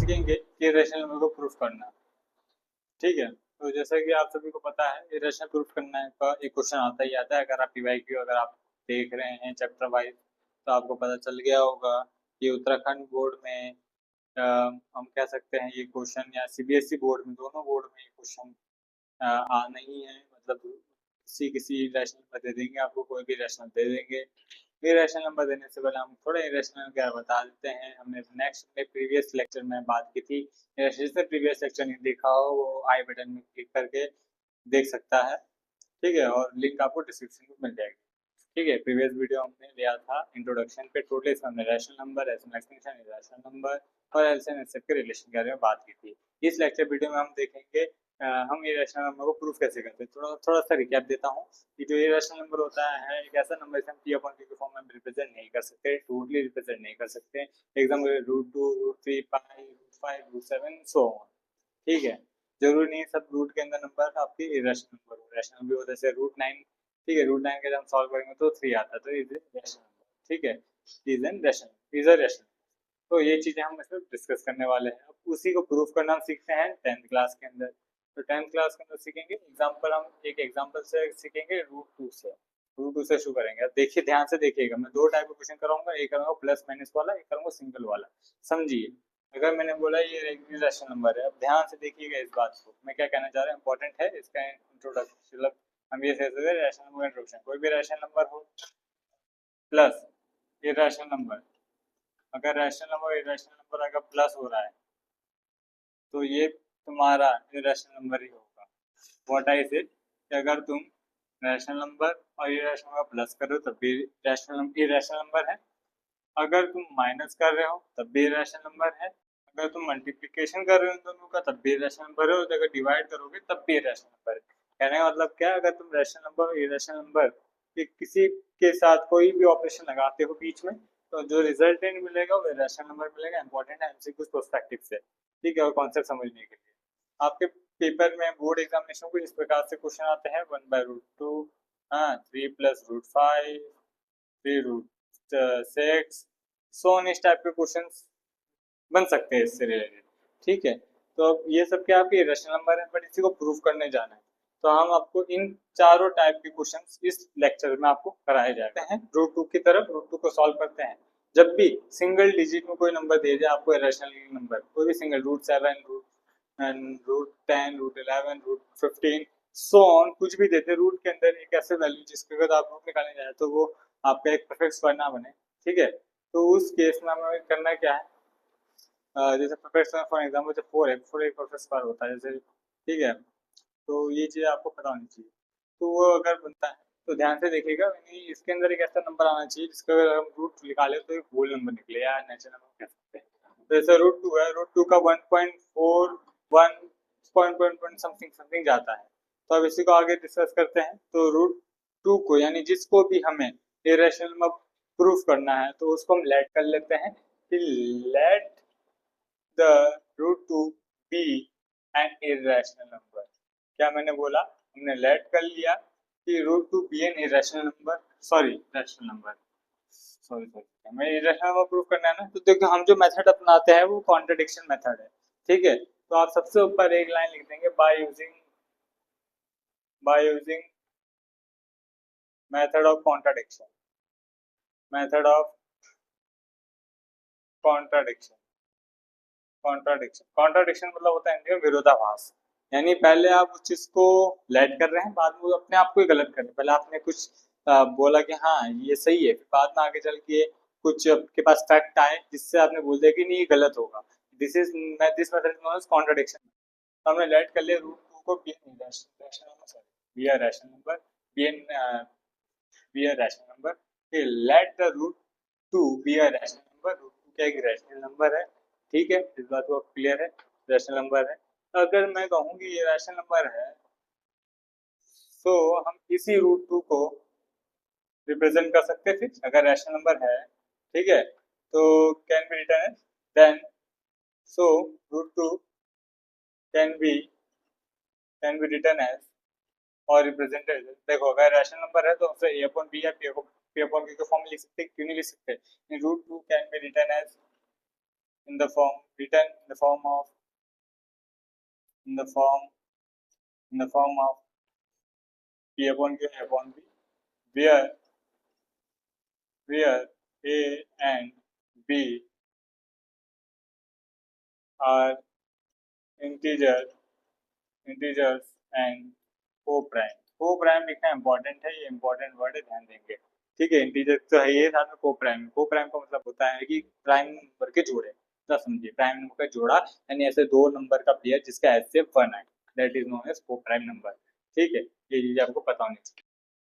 सीखेंगे irrational number को proof करना। ठीक है, तो जैसा कि आप सभी को पता है इरेशनल प्रूफ करना का एक क्वेश्चन आता ही आता है। अगर आप पीवाईक्यू अगर आप देख रहे हैं चैप्टर वाइज तो आपको पता चल गया होगा कि उत्तराखंड बोर्ड में हम कह सकते हैं ये क्वेश्चन, या सीबीएसई बोर्ड में, दोनों बोर्ड में ये क्वेश्चन आना ही है। मतलब किसी किसी रैशनल पर दे देंगे आपको, कोई भी रैशनल दे देंगे। इरेशनल नंबर देने से पहले हम थोड़ा इरेशनल क्या बता देते हैं। हमने नेक्स्ट में प्रीवियस लेक्चर में बात की थी, जिसने प्रीवियस लेक्चर नहीं देखा हो वो आई बटन में क्लिक करके देख सकता है। ठीक है, और लिंक आपको डिस्क्रिप्शन में मिल जाएगी। ठीक है, प्रीवियस वीडियो हमने लिया था इंट्रोडक्शन पे, टोटल इसमें हमने rational number, rational extension, irrational number और एलसीएम एचसीएफ के रिलेशन के बारे में बात की थी। इस लेक्चर वीडियो में हम देखेंगे हम इरेशनल नंबर को प्रूफ कैसे करते हैं। थोड़ा थोड़ा सा रिकैप देता हूँ कि जो इरेशनल नंबर होता है एक ऐसा नंबर जिसे हम p अपॉन q के फॉर्म में रिप्रेजेंट नहीं कर सकते, टोटली रिप्रेजेंट नहीं कर सकते। Example √2, √3, pi, √5, √7 so on. ठीक है, जरूरी नहीं सब रूट के अंदर नंबर आपके इरेशनल नंबर हो, रैशनल भी होता है। जैसे √9, ठीक है, √9 के जब हम सॉल्व करेंगे तो 3 आता है, तो इज रैशनल नंबर। ठीक है, is an rational, is a rational. तो ये चीजें हम इसमें डिस्कस करने वाले हैं। अब उसी को प्रूफ करना हम सीखते हैं 10th क्लास के अंदर। तो 10th क्लास के अंदर सीखेंगे एग्जाम्पल, हम एक एग्जाम्पल से सीखेंगे √2 से। √2 से शुरू करेंगे। अब देखिए, ध्यान से देखिएगा, मैं दो टाइप का क्वेश्चन कराऊंगा, एक करूंगा प्लस माइनस वाला, एक करूंगा सिंगल वाला। समझिए, अगर मैंने बोला ये रैशनल नंबर है, अब ध्यान से देखिएगा इस बात को, मैं क्या कहना चाह रहा हूँ इंपॉर्टेंट है इसका इंट्रोडक्शन। मतलब हम ये कह सकते हैं रैशनल नंबर इंट्रोडक्शन, कोई भी रैशनल नंबर हो प्लस इरेशनल नंबर, अगर रैशनल नंबर इरेशनल नंबर अगर प्लस हो रहा है तो ये तुम्हारा इरेशनल नंबर ही होगा। व्हाट आई से, अगर तुम रैशनल नंबर और इरेशनल नंबर प्लस कर रहे हो तब भी इरेशनल नंबर है, अगर तुम माइनस कर रहे हो तब भी इरेशनल नंबर है, अगर तुम मल्टीप्लिकेशन कर रहे हो इन दोनों का तब भी इरेशनल नंबर है, और अगर डिवाइड करोगे तब भी इरेशनल नंबर है। कहने का मतलब क्या है, अगर तुम रैशनल नंबर और इरेशनल नंबर के किसी के साथ कोई भी ऑपरेशन लगाते हो बीच में, तो जो रिजल्टेंट मिलेगा वो इरेशनल नंबर मिलेगा। इंपॉर्टेंट है एमसीक्यू पर्सपेक्टिव से। ठीक है, और कॉन्सेप्ट समझने के लिए आपके पेपर में बोर्ड एग्जामिनेशन को इस प्रकार से क्वेश्चन आते हैं 1/√2, हाँ 3 + √5, 3√6, सो इस टाइप के क्वेश्चन बन सकते हैं इससे रिलेटेड। ठीक है, तो अब ये सब क्या आपके रैशनल नंबर है, बट इसी को प्रूफ करने जाना है। तो हम आपको इन चारों टाइप के क्वेश्चंस इस लेक्चर में आपको कराए जाते हैं। √2 की तरफ √2 को सॉल्व करते हैं। जब भी सिंगल डिजिट में कोई नंबर दे जाए आपको रैशनल नंबर, कोई भी सिंगल √7, √10, √11, √15 सो ऑन, कुछ भी देते रूट के अंदर एक ऐसे वैल्यू जिसके अगर आप रूट निकालने जाए तो वो आपका एक परफेक्ट स्क्वायर ना बने। ठीक है, तो उस केस में हमें करना क्या है, जैसे परफेक्ट स्क्वायर फॉर एग्जाम्पल जैसे 4 है, 4 एक परफेक्ट स्क्वायर होता है जैसे। ठीक है, तो ये चीज़ आपको पता होनी चाहिए। तो वो अगर बनता है तो ध्यान से देखिएगा, यानी इसके अंदर एक ऐसा नंबर आना चाहिए जिसका अगर हम रूट निकाले तो एक होल नंबर निकले, या नेचुरल नंबर कह सकते हैं। तो जैसे √2 है, √2 का 1.41 पॉइंट समथिंग समथिंग जाता है। तो अब इसी को आगे डिस्कस करते हैं। तो √2 को, यानी जिसको भी हमें इरेशनल नंबर प्रूफ करना है तो उसको हम लेट कर लेते हैं कि late the √2 be an irrational number। क्या मैंने बोला, हमने लेट कर लिया कि √2 be an irrational number, sorry rational number, sorry हमें इरेशनल नंबर प्रूफ करना है ना। तो देखो हम जो मेथड अपनाते हैं वो कॉन्ट्रडिक्शन मेथड है। ठीक है, तो आप सबसे ऊपर एक लाइन लिख देंगे by using method of contradiction, method of contradiction. Contradiction मतलब होता है विरोधाभास। यानी पहले आप उस चीज को लेट कर रहे हैं, बाद में अपने आप को ही गलत कर रहे हैं। पहले आपने कुछ बोला कि हाँ ये सही है, फिर बाद में आगे चल के कुछ आपके पास फैक्ट आए जिससे आपने बोल दिया कि नहीं ये गलत होगा। This method is known as contradiction. तो हमने लेट कर लिया √2 को be an rational number, be a rational number, be a rational number. Let the √2 be a rational number, √2 क्या एक रैशनल नंबर है। ठीक है, इस बात को क्लियर है, रैशनल नंबर है। अगर मैं कहूँ कि ये रैशनल नंबर है तो हम इसी √2 को रिप्रेजेंट कर सकते हैं। फिर अगर रैशनल नंबर है, ठीक है, तो can be written as then, so √2 can be written as और रिप्रेजेंटेड। देखो अगर रैशनल नंबर है तो उसे a अपॉन b या p अपॉन q के फॉर्म में लिख सकते हैं, क्यों नहीं लिख सकते। √2 can be written as in the form written in the form of in the form in the form of P upon Q upon B, where A and B are integers and को prime लिखना important है, ये important word है, ध्यान देंगे। ठीक है, integer तो है ये, साथ में को प्राइम का मतलब होता है कि प्राइम नंबर के जोड़े, तो समझिए प्राइम नंबर का जोड़ा, यानी ऐसे दो नंबर का पेयर जिसका एचसीएफ 1 है, दैट इज नोन एज को प्राइम नंबर। ठीक है, ये चीज आपको पता होनी चाहिए।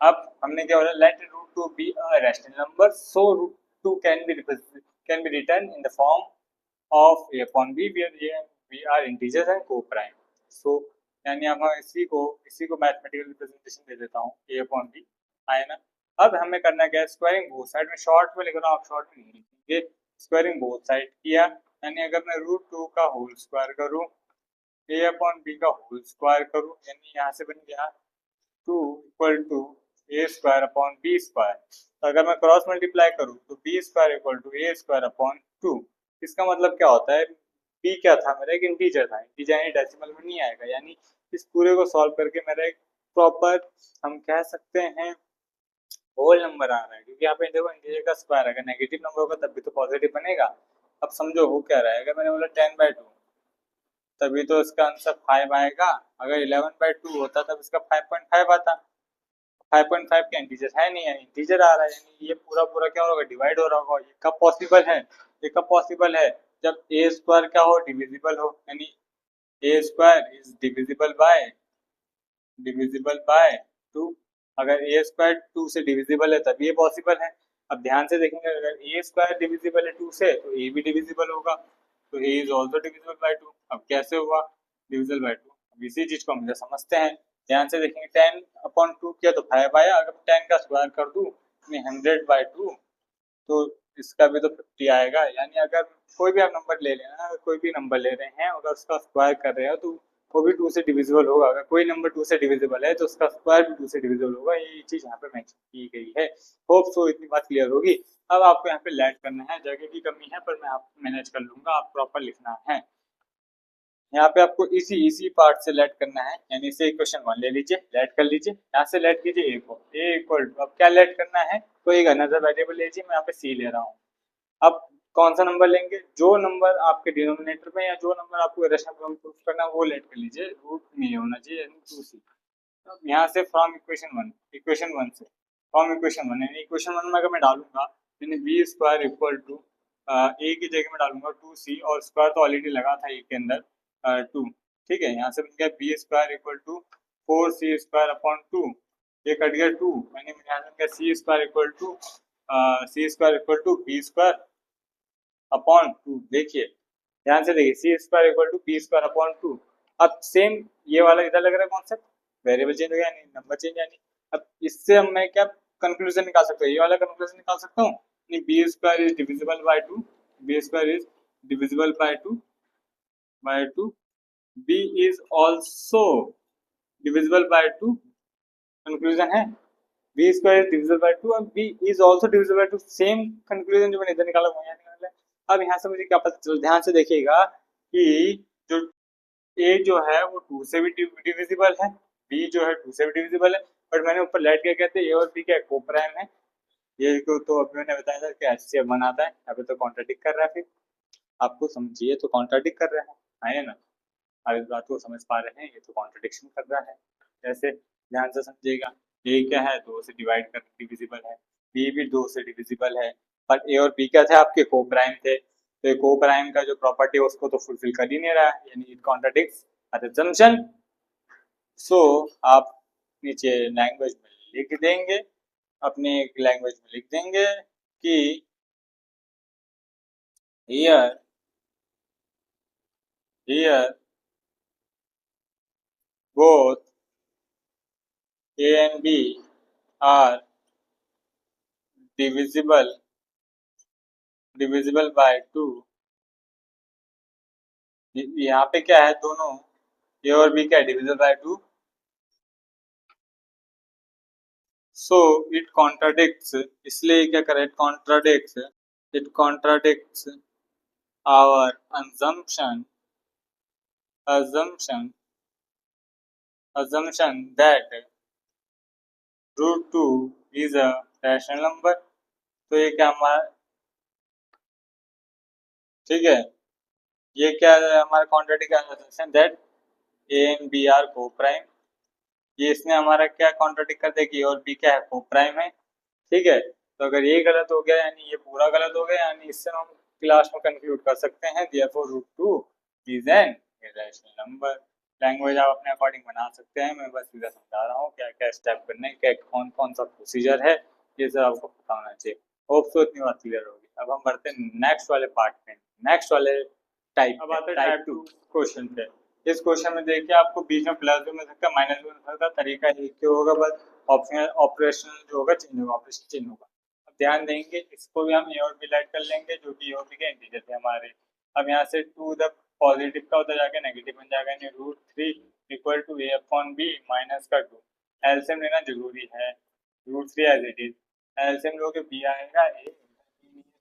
अब हमने क्या बोला, let root 2 be a rational number, so root 2 can be written in the form of a upon b where a and b are integers and co-prime। so यानी अब हम इसी को मैथमेटिकल रिप्रेजेंटेशन दे देता हूँ a upon b, आए ना। अब हमें करना क्या है, स्क्वायरिंग बोथ साइड में, शॉर्ट में लिख रहा हूँ, आप शॉर्ट में नहीं लिखेंगे, स्क्वायरिंग बोथ साइड किया, यानी अगर मैं रूट 2 का होल स्क्वायर करूँ, a upon b का होल स्क्वायर करूँ, यानी यहाँ से बन गया 2 equal to a square upon b square. तो अगर मैं क्रॉस मल्टीप्लाई करूँ तो b square equal to a square upon 2। इसका मतलब क्या होता है, बी क्या था मेरा, एक इंटीजर था, इंटीजर यानी डेसिमल में नहीं आएगा, यानी इस पूरे को सॉल्व करके मेरा एक प्रॉपर हम कह सकते हैं होल नंबर आ रहा है, क्योंकि यहाँ पे देखो इंटीजर का स्क्वायर, अगर नेगेटिव नंबर होगा तब भी तो पॉजिटिव बनेगा। अब समझो हो क्या रहा है, अगर मैंने बोला 10/2 तभी तो इसका आंसर 5 आएगा, अगर 11/2 होता तब इसका 5.5 आता। 5.5 का इंटीजर है नहीं है, इंटीजर आ रहा है, यानी ये पूरा क्या होगा, डिवाइड हो रहा होगा। ये कब पॉसिबल है, ये कब पॉसिबल है, जब ए स्क्वायर क्या हो, डिविजिबल हो, यानी ए स्क्वायर इज डिविजिबल बाय 2। अगर ए स्क्वायर 2 से डिविजिबल है तभी ये पॉसिबल है। अब ध्यान से देखेंगे, अगर ए स्क्वायर डिविजिबल है 2 से तो ए भी डिविजिबल होगा, तो ए इज ऑल्सो डिविजिबल बाय 2। अब कैसे हुआ डिविजिबल बाय 2, अब इसी चीज को हम समझते हैं। ध्यान से देखेंगे, 10/2 किया तो 5 आया, अगर 10 का स्क्वायर कर दूं 100/2 तो इसका भी तो 50 आएगा। यानी अगर कोई भी आप नंबर ले लेना, अगर कोई भी नंबर ले रहे हैं अगर उसका स्क्वायर कर रहे हो तो वो भी 2 से डिविजिबल होगा। अगर कोई नंबर 2 से डिविजिबल है तो उसका स्क्वायर भी 2 से डिविजिबल होगा। ये चीज यहाँ पे मेंशन की गई है। होप सो इतनी बात क्लियर होगी। अब आपको यहाँ पे लेट करना है, जगह की कमी है पर मैं आप मैनेज कर लूंगा, आप प्रॉपर लिखना है। यहाँ पे आपको इसी पार्ट से लेट करना है, यानी से इक्वेशन 1 ले लीजिए, लेट कर लीजिए, यहाँ से लेट कीजिए ए को, ए इक्वल टू, अब क्या लेट करना है, कोई अनदर वेरिएबल लीजिए, मैं यहाँ पे सी ले रहा हूँ। अब कौन सा नंबर लेंगे, जो नंबर आपके डिनोमिनेटर में या जो नंबर आपको रेशनल प्रूफ करना है वो लेट कर लीजिए, रूट नहीं होना चाहिए, यानी 2c। अब यहाँ से फ्रॉम इक्वेशन 1 से फ्रॉम इक्वेशन 1, यानी इक्वेशन 1 में अगर मैं डालूंगा, यानी बी स्क्वायर इक्वल टू ए की जगह में डालूंगा 2c, और स्क्वायर तो ऑलरेडी लगा था ए के अंदर 2। ठीक है, यहाँ से बन गया b square equal to 4c square upon 2, ये कट गया 2, यानी यहाँ से बन गया C square equal to B square upon 2। देखिए ध्यान से देखिए, C square equal to B square upon 2। अब सेम ये वाला इधर लग रहा है कॉन्सेप्ट, वेरिएबल चेंज हो गया यानी नंबर चेंज, यानी अब इससे हम मैं क्या कंक्लूजन निकाल सकता हूँ, ये वाला कंक्लूजन निकाल सकता हूँ, यानी B square is divisible by 2, B square is divisible by 2, B is also divisible by 2। Conclusion है B square is divisible by 2 और B is also divisible by 2, same conclusion जो मैंने इधर निकाला वो यहाँ निकाला है। अब यहाँ से मुझे क्या पता चला, ध्यान से देखिएगा कि जो ए जो है वो 2 से भी डिविजिबल है, बी जो है 2 से भी डिविजिबल है, बट मैंने ऊपर लेट क्या कहते हैं, ए और बी क्या को प्राइम है। ये तो अभी मैंने बताया था कि एचसीएफ बनाता है, अभी तो कॉन्ट्राडिक्ट कर रहा है, फिर आपको समझिए तो कॉन्ट्राडिक्ट कर रहा है ना। आप इस बात को समझ पा रहे हैं, ये तो कॉन्ट्रडिक्शन कर रहा है। जैसे ध्यान से समझिएगा, ए क्या है 2 से डिवाइड कर डिविजिबल है, बी भी 2 से डिविजिबल है, पर ए और बी क्या थे आपके को प्राइम थे, तो को प्राइम का जो प्रॉपर्टी है उसको तो फुलफिल कर ही नहीं रहा है, यानी इट कॉन्ट्रडिक्ट्स द assumption। सो आप नीचे लैंग्वेज में लिख देंगे, अपने लैंग्वेज में लिख देंगे कि here both A and B are divisible by 2। यहाँ पे क्या है, दोनों ए और बी क्या है divisible by 2, so it contradicts, इसलिए क्या करे, it contradicts our assumption that root 2 is a rational number। तो ये क्या हमारा, ठीक है, ये क्या है हमारा contradict assumption that a and b are co-prime। ये इसने हमारा क्या कॉन्ट्राडिक्ट कर दिया कि और बी क्या है, को-प्राइम है। ठीक है, तो अगर ये गलत हो गया यानी ये पूरा गलत हो गया, यानी इससे हम क्लास में कंक्लूड कर सकते हैं therefore root 2 is an irrational number। Language आप अपने अकॉर्डिंग बना सकते हैं, मैं बस सीधा समझा रहा हूँ क्या क्या स्टेप करने, क्या कौन कौन सा प्रोसीजर है, ये सब आपको पता होना चाहिए। होप सो इतनी बात क्लियर होगी। अब हम बढ़ते हैं नेक्स्ट वाले पार्ट में, नेक्स्ट वाले टाइप। अब आते हैं टाइप 2 क्वेश्चन पे। इस क्वेश्चन में देखिए आपको बीच में प्लस भी मिल सकता है, माइनस भी मिल सकता है, तरीका एक ही होगा, बस ऑप्शनल ऑपरेशन जो होगा चेंज होगा, ऑपरेशन चेंज होगा। अब ध्यान देंगे, इसको भी हम ए और बी लाइट कर लेंगे जो कि ए और बी के इंटीजर थे हमारे। अब यहाँ से टू द पॉजिटिव का उधर जाके नेगेटिव बन जाएगा, यानी root 3 equal to a upon b minus का 2। एलसीएम लेना जरूरी है, root 3 as it is. LCM लोगे बी आएगा ए,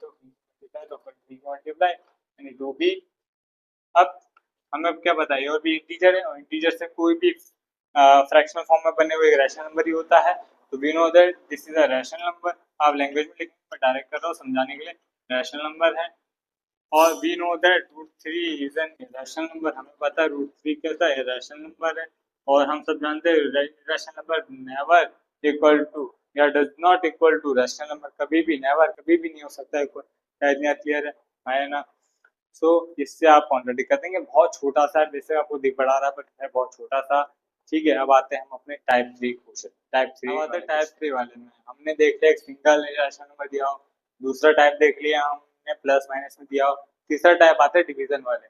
तो बी मल्टीप्लाई यानी 2b। अब हमें क्या बताइए, और भी इंटीजर है, और इंटीजर से कोई भी फ्रैक्शनल फॉर्म में बने हुए एक रैशनल नंबर ही होता है। तो we know that this is a rational number. आप लैंग्वेज में लिखेंगे, मैं डायरेक्ट कर रहा हूँ समझाने के लिए, रैशनल नंबर है। और we know that root 3 is an irrational number. हमें पता है रूट 3 कैसा इरेशनल नंबर है, और हम सब जानते हैं irrational number never equal to या does not equal to rational number. कभी भी, नेवर कभी भी नहीं हो सकता इक्वल। इतना क्लियर है ना? सो इससे आप कॉन्ट्राडिक्ट कर देंगे, बहुत छोटा सा है, वैसे आपको दिख बढ़ा रहा है बट है बहुत छोटा सा। ठीक है, अब आते हैं हम अपने टाइप 3 क्वेश्चन। टाइप 3 वाले में हमने देख लिया एक सिंगल रैशनल नंबर दिया हो, दूसरा टाइप देख लिया हमने प्लस माइनस में दिया हो, तीसरा टाइप आता है डिवीजन वाले।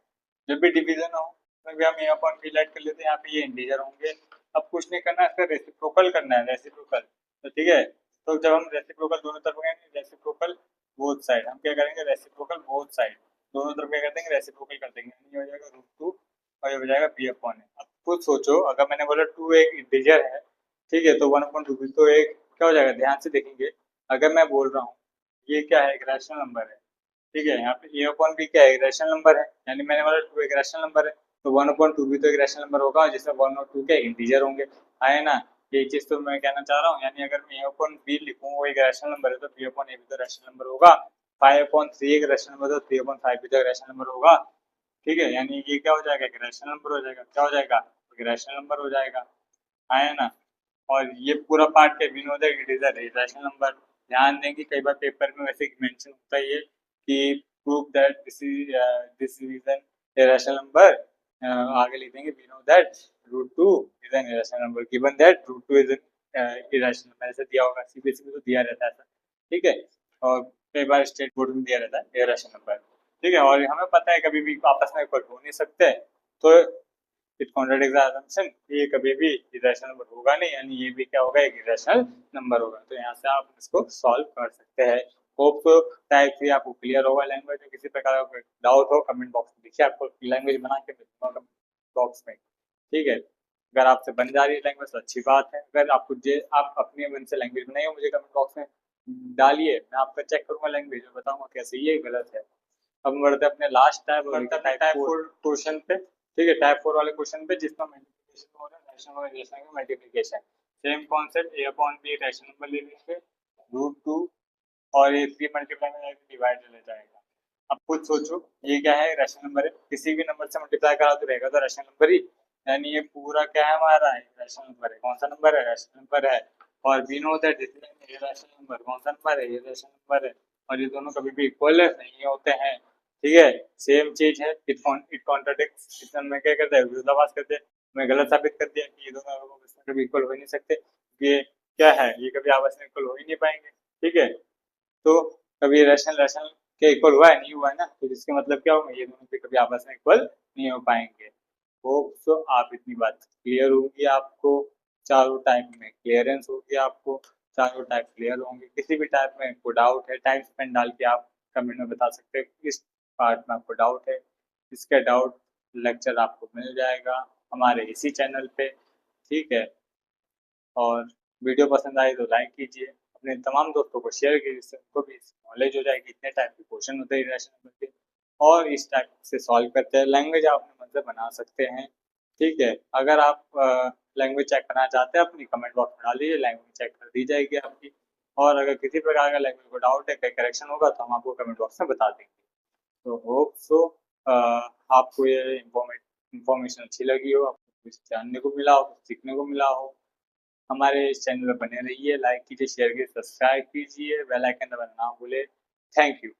जब भी डिवीजन हो तब हम ए अपॉन बी लाइट कर लेते हैं, यहाँ पे ये इंटीजर होंगे। अब कुछ नहीं करना है, इसका रेसिप्रोकल करना है, रेसिप्रोकल। तो ठीक है, तो जब हम रेसिप्रोकल दोनों तरफ गए, रेसिप्रोकल बोथ साइड, हम क्या करेंगे, रेसिप्रोकल बोथ साइड दोनों तरफ क्या कर देंगे, रेसिप्रोकल कर देंगे। ये हो जाएगा रूट 2 और ये हो जाएगा बी अपॉन ए। अब खुद सोचो, अगर मैंने बोला 2 एक इंटीजर है, ठीक है, तो 1/2 भी तो एक क्या हो जाएगा, ध्यान से देखेंगे। अगर मैं बोल रहा हूँ ये क्या है, एक रैशनल नंबर है, ठीक है, यहाँ पे ए अपॉन बी क्या है, एक रैशनल नंबर है, यानी मैंने बोला 2 एक रैशनल नंबर है, तो 1/2 भी तो एक रैशनल नंबर होगा जिसमें 1 और 2 के इंटीजर होंगे, आए ना? ये चीज तो मैं कहना चाह रहा हूँ, यानी अगर मैं ए अपॉन बी लिखूँ वो एक रैशनल नंबर है, तो बी अपॉन ए भी तो रैशनल नंबर होगा। 5/3 एक रैशनल नंबर, तो 3/5 भी तो एक रैशनल नंबर होगा। ठीक है, यानी ये क्या हो जाएगा, एक रैशनल नंबर हो जाएगा। क्या हो जाएगा, एक रैशनल नंबर हो जाएगा, आया ना? और ये पूरा पार्ट के बिन हो जाएगा, it is a rational number. ध्यान दें कि कई बार पेपर में वैसे मेंशन होता है ये कि prove that this is an irrational number. आगे लिख देंगे we know that root 2 is an irrational number, given that root 2 is an irrational number. ऐसे दिया होगा, सीबीएसई में तो दिया रहता है ऐसा। ठीक है, और कई बार स्टेट बोर्ड में दिया रहता है इरेशनल नंबर। ठीक है, और हमें पता है कभी भी आपस में इक्वल हो नहीं सकते, तो इट कॉन्ट्राडिक्ट्स द असम्पशन, ये कभी भी इरेशनल नंबर होगा नहीं, यानी ये भी क्या होगा, एक इरेशनल नंबर होगा। तो यहाँ से आप इसको सॉल्व कर सकते हैं। होप तो टाइप 3 आपको क्लियर होगा। लैंग्वेज में किसी प्रकार का डाउट हो कमेंट बॉक्स में लिखिए, आपको लैंग्वेज बना के कमेंट बॉक्स में। ठीक है, अगर आपसे बन जा रही है लैंग्वेज तो अच्छी बात है, अगर आपको आप अपने मन से लैंग्वेज बनाई हो मुझे कमेंट बॉक्स में डालिए, मैं आपका चेक करूंगा लैंग्वेज और बताऊंगा कैसे ये गलत है। अब बढ़ते अपने लास्ट टाइप 4 क्वेश्चन पे। ठीक है, टाइप 4 वाले क्वेश्चन पे जिसमें मल्टीप्लिकेशन हो रहा है, रैशनल और इरेशनल का मल्टीप्लिकेशन। सेम कॉन्सेप्ट, ए अपॉन बी रैशनल नंबर ले लेंगे, रूट 2 और ये 3 मल्टीप्लाई में डिवाइड ले जाएगा। अब खुद सोचो, ये क्या है, रैशनल नंबर है, किसी भी नंबर से मल्टीप्लाई करा तो रहेगा तो रैशनल नंबर ही, यानी ये पूरा क्या है हमारा, रैशनल नंबर है। कौन सा नंबर है, रैशनल नंबर है। और we know that this is ये रैशनल नंबर, कौन सा नंबर है, ये रैशनल नंबर है। और ये दोनों कभी भी इक्वल नहीं होते हैं। ठीक है, सेम चीज है, इट कॉन्ट्राडिक्ट्स, इसमें मैं क्या करते हैं, विरोधाभास करते हैं। मैं गलत साबित कर दिया कि ये दोनों कभी इक्वल हो ही नहीं सकते, ये क्या है, ये कभी आपस में इक्वल हो ही नहीं पाएंगे। ठीक है, तो कभी रैशनल रैशनल के इक्वल हुआ है, नहीं हुआ है ना, तो इसके मतलब क्या होगा, ये दोनों भी कभी आपस में इक्वल नहीं हो पाएंगे। होप सो आप इतनी बात क्लियर होगी, आपको चारों टाइप में क्लियरेंस होगी, आपको चारों टाइप क्लियर होंगे। किसी भी टाइप में कोई डाउट है, टाइम स्पेंड डाल के आप कमेंट में बता सकते हैं इस पार्ट में आपको डाउट है। इसका डाउट लेक्चर आपको मिल जाएगा हमारे इसी चैनल पे। ठीक है, और वीडियो पसंद आई तो लाइक कीजिए, अपने तमाम दोस्तों को शेयर कीजिए, जिससे उनको भी नॉलेज हो जाएगी इतने टाइप के क्वेश्चन होते हैं रैशनल नंबर के। और इस टाइप से सॉल्व करते हैं। लैंग्वेज आप अपने मन से बना सकते हैं, ठीक है। अगर आप लैंग्वेज चेक करना चाहते हैं अपनी कमेंट बॉक्स में डाल दीजिए, लैंग्वेज चेक कर दी जाएगी आपकी। और अगर किसी प्रकार का लैंग्वेज को डाउट है, कोई करेक्शन होगा तो हम आपको कमेंट बॉक्स में बता देंगे। तो होप सो आपको ये इंफॉर्मेशन अच्छी लगी हो, आपको कुछ जानने को मिला हो, कुछ सीखने को मिला हो। हमारे इस चैनल पर बने रहिए, लाइक कीजिए, शेयर कीजिए, सब्सक्राइब कीजिए, बेल आइकन दबाना ना भूलें। Thank you.